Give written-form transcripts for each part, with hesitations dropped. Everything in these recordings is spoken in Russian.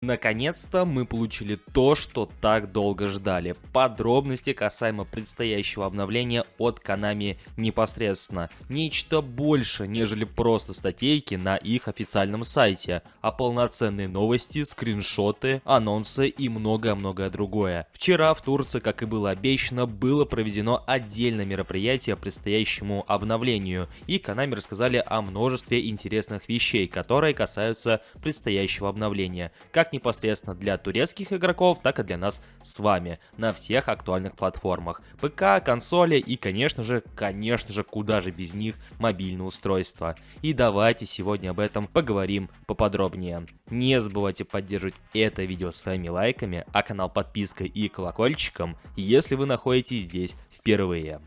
Наконец-то мы получили то, что так долго ждали. Подробности касаемо предстоящего обновления от Konami непосредственно. Нечто больше, нежели просто статейки на их официальном сайте, а полноценные новости, скриншоты, анонсы и многое-многое другое. Вчера в Турции, как и было обещано, было проведено отдельное мероприятие по предстоящему обновлению, и Konami рассказали о множестве интересных вещей, которые касаются предстоящего обновления. Как непосредственно для турецких игроков, так и для нас с вами на всех актуальных платформах. ПК, консоли и, конечно же, куда же без них, мобильные устройства. И давайте сегодня об этом поговорим поподробнее. Не забывайте поддерживать это видео своими лайками, а канал подпиской и колокольчиком, если вы находитесь здесь впервые.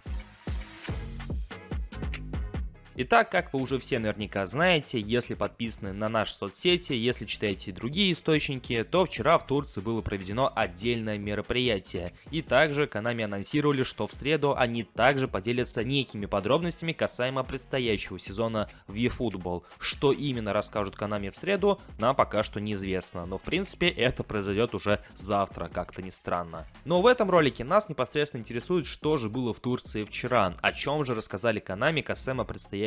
Итак, как вы уже все наверняка знаете, если подписаны на наши соцсети, если читаете другие источники, то вчера в Турции было проведено отдельное мероприятие. И также Konami анонсировали, что в среду они также поделятся некими подробностями касаемо предстоящего сезона в eFootball. Что именно расскажут Konami в среду, нам пока что неизвестно, но в принципе это произойдет уже завтра, как-то не странно. Но в этом ролике нас непосредственно интересует, что же было в Турции вчера, о чем же рассказали Konami касаемо предстоящего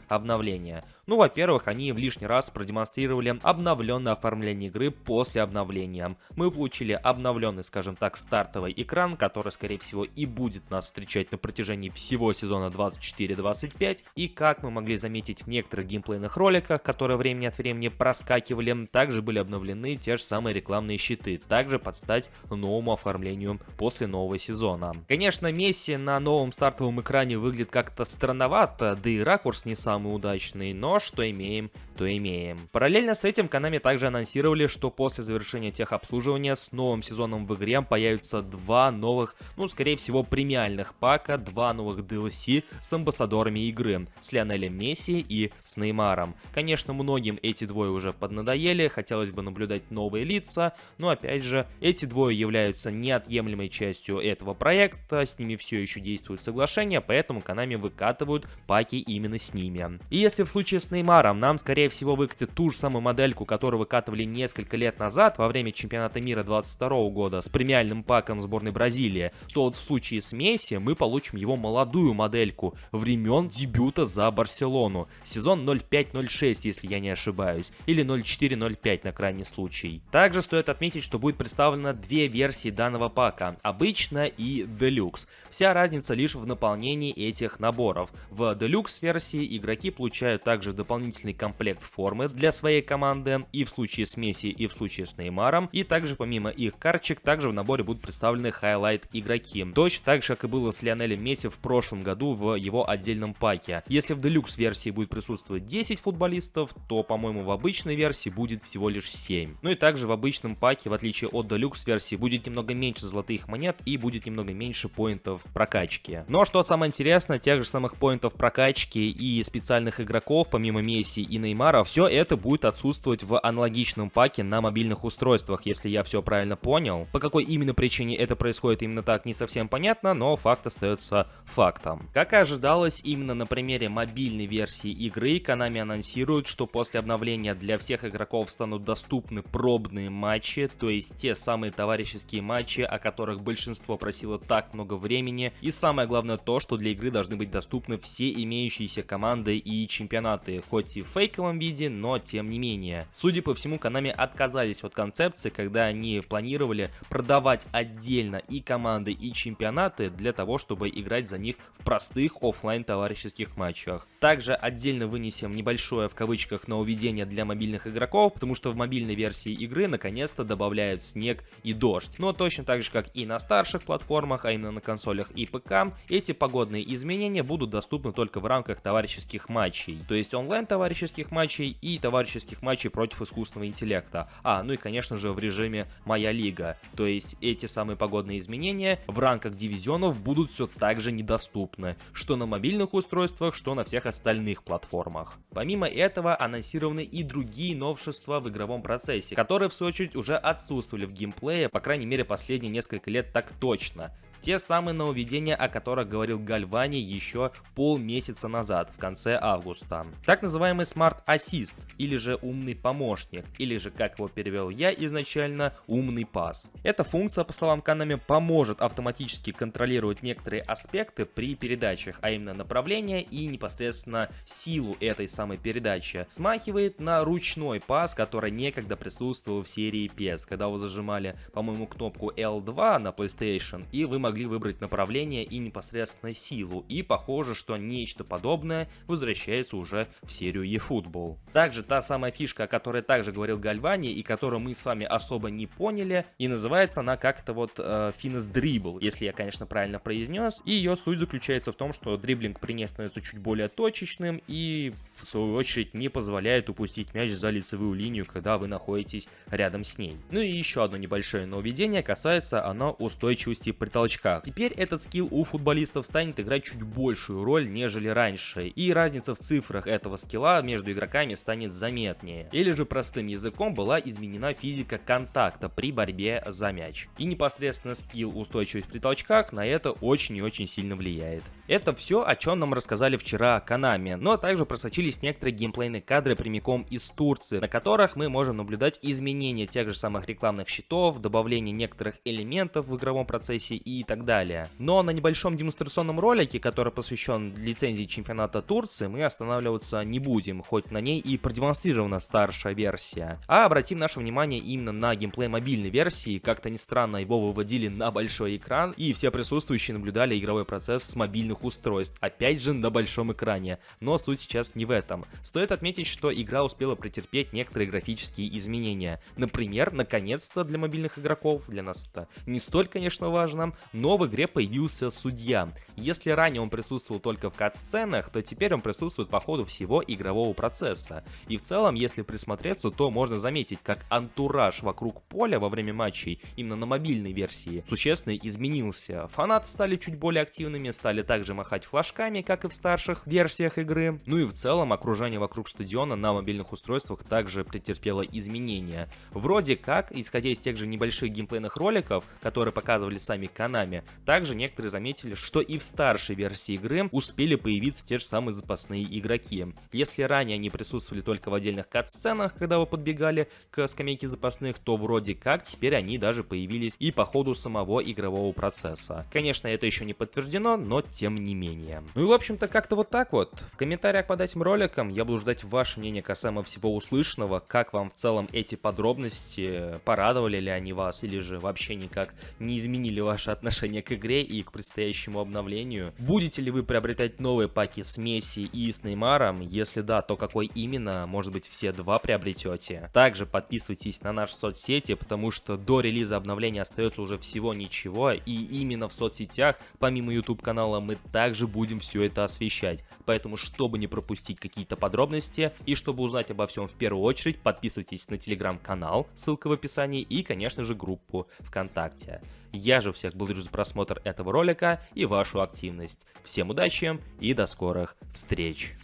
обновления. Ну, во-первых, они в лишний раз продемонстрировали обновленное оформление игры после обновления. Мы получили обновленный, скажем так, стартовый экран, который, скорее всего, и будет нас встречать на протяжении всего сезона 24-25. И как мы могли заметить в некоторых геймплейных роликах, которые время от времени проскакивали, также были обновлены те же самые рекламные щиты, также под стать новому оформлению после нового сезона. Конечно, Месси на новом стартовом экране выглядит как-то странновато, да и ракурс не самый удачный, но что имеем, то имеем. Параллельно с этим Konami также анонсировали, что после завершения техобслуживания с новым сезоном в игре появятся два новых, скорее всего, премиальных пака, два новых DLC с амбассадорами игры, с Лионелем Месси и с Неймаром. Конечно, многим эти двое уже поднадоели, хотелось бы наблюдать новые лица, но опять же, эти двое являются неотъемлемой частью этого проекта, с ними все еще действует соглашение, поэтому Konami выкатывают паки именно с ними. И если в случае с Неймаром нам, скорее всего, выкатят ту же самую модельку, которую выкатывали несколько лет назад во время чемпионата мира 22 года с премиальным паком сборной Бразилии, то вот в случае с Месси мы получим его молодую модельку времен дебюта за Барселону. Сезон 05-06, если я не ошибаюсь, или 04-05 на крайний случай. Также стоит отметить, что будет представлено две версии данного пака, обычно и Deluxe. Вся разница лишь в наполнении этих наборов. В Deluxe версии игроки получают также дополнительный комплект формы для своей команды и в случае с Месси, и в случае с Неймаром, и также помимо их карточек также в наборе будут представлены хайлайт игроки. Точно так же, как и было с Лионелем Месси в прошлом году в его отдельном паке. Если в Deluxe версии будет присутствовать 10 футболистов, то, по-моему, в обычной версии будет всего лишь 7. Ну и также в обычном паке, в отличие от Deluxe версии, будет немного меньше золотых монет и будет немного меньше поинтов прокачки. Но что самое интересное, тех же самых поинтов прокачки и специальных игроков, помимо Месси и Неймара, все это будет отсутствовать в аналогичном паке на мобильных устройствах, если я все правильно понял. По какой именно причине это происходит именно так, не совсем понятно, но факт остается фактом. Как и ожидалось, именно на примере мобильной версии игры Konami анонсирует, что после обновления для всех игроков станут доступны пробные матчи, то есть те самые товарищеские матчи, о которых большинство просило так много времени, и самое главное то, что для игры должны быть доступны все имеющиеся команды и чемпионаты, хоть и в фейковом виде, но тем не менее. Судя по всему, Konami отказались от концепции, когда они планировали продавать отдельно и команды, и чемпионаты для того, чтобы играть за них в простых оффлайн товарищеских матчах. Также отдельно вынесем небольшое в кавычках нововведение для мобильных игроков, потому что в мобильной версии игры наконец-то добавляют снег и дождь. Но точно так же, как и на старших платформах, а именно на консолях и ПК, эти погодные изменения будут доступны только в рамках товарищеских матчей, то есть онлайн товарищеских матчей и товарищеских матчей против искусственного интеллекта. Ну и конечно же в режиме «Моя лига», то есть эти самые погодные изменения в рамках дивизионов будут все так же недоступны, что на мобильных устройствах, что на всех остальных платформах. Помимо этого анонсированы и другие новшества в игровом процессе, которые в свою очередь уже отсутствовали в геймплее, по крайней мере последние несколько лет так точно. Те самые нововведения, о которых говорил Гальвани еще полмесяца назад, в конце августа. Так называемый Smart Assist, или же умный помощник, или же, как его перевел я изначально, умный пас. Эта функция, по словам Konami, поможет автоматически контролировать некоторые аспекты при передачах, а именно направление и непосредственно силу этой самой передачи. Смахивает на ручной пас, который некогда присутствовал в серии PES, когда вы зажимали, по-моему, кнопку L2 на PlayStation, и вы могли выбрать направление и непосредственно силу. И похоже, что нечто подобное возвращается уже в серию eFootball. Также та самая фишка, о которой также говорил Гальвани и которую мы с вами особо не поняли, и называется она как-то вот Finesse Dribble, если я, конечно, правильно произнес. И ее суть заключается в том, что дриблинг при ней становится чуть более точечным и, в свою очередь, не позволяет упустить мяч за лицевую линию, когда вы находитесь рядом с ней. Ну и еще одно небольшое нововведение, касается оно устойчивости при толчках. Теперь этот скилл у футболистов станет играть чуть большую роль, нежели раньше, и разница в цифрах этого скилла между игроками станет заметнее. Или же простым языком была изменена физика контакта при борьбе за мяч. И непосредственно скилл устойчивость при толчках на это очень и очень сильно влияет. Это все, о чем нам рассказали вчера Konami, но также просочились некоторые геймплейные кадры прямиком из Турции, на которых мы можем наблюдать изменения тех же самых рекламных щитов, добавление некоторых элементов в игровом процессе и так далее. Но на небольшом демонстрационном ролике, который посвящен лицензии чемпионата Турции, мы останавливаться не будем, хоть на ней и продемонстрирована старшая версия, а обратим наше внимание именно на геймплей мобильной версии. Как-то ни странно, его выводили на большой экран, и все присутствующие наблюдали игровой процесс с мобильных устройств, опять же на большом экране. Но суть сейчас не в этом. Стоит отметить, что игра успела претерпеть некоторые графические изменения. Например, наконец-то для мобильных игроков, для нас это не столь, конечно, важно, но в игре появился судья. Если ранее он присутствовал только в кат-сценах, то теперь он присутствует по ходу всего игрового процесса. И в целом, если присмотреться, то можно заметить, как антураж вокруг поля во время матчей, именно на мобильной версии, существенно изменился. Фанаты стали чуть более активными, стали также махать флажками, как и в старших версиях игры. Ну и в целом, окружение вокруг стадиона на мобильных устройствах также претерпело изменения. Вроде как, исходя из тех же небольших геймплейных роликов, которые показывали сами Konami, также некоторые заметили, что и в старшей версии игры успели появиться те же самые запасные игроки. Если ранее они присутствовали только в отдельных кат-сценах, когда вы подбегали к скамейке запасных, то вроде как теперь они даже появились и по ходу самого игрового процесса. Конечно, это еще не подтверждено, но тем не менее. Ну и в общем-то как-то вот так вот. В комментариях под этим роликом я буду ждать ваше мнение касаемо всего услышанного, как вам в целом эти подробности, порадовали ли они вас или же вообще никак не изменили ваше отношение к игре и к предстоящему обновлению. Будете ли вы приобретать новые паки с Месси и с Неймаром? Если да, то какой именно? Может быть, все два приобретете? Также подписывайтесь на наши соцсети, потому что до релиза обновления остается уже всего ничего, и именно в соцсетях, помимо YouTube канала, мы также будем все это освещать. Поэтому, чтобы не пропустить какие-то подробности и чтобы узнать обо всем в первую очередь, подписывайтесь на телеграм-канал, ссылка в описании, и, конечно же, группу ВКонтакте. Я же всех благодарю за просмотр этого ролика и вашу активность. Всем удачи и до скорых встреч!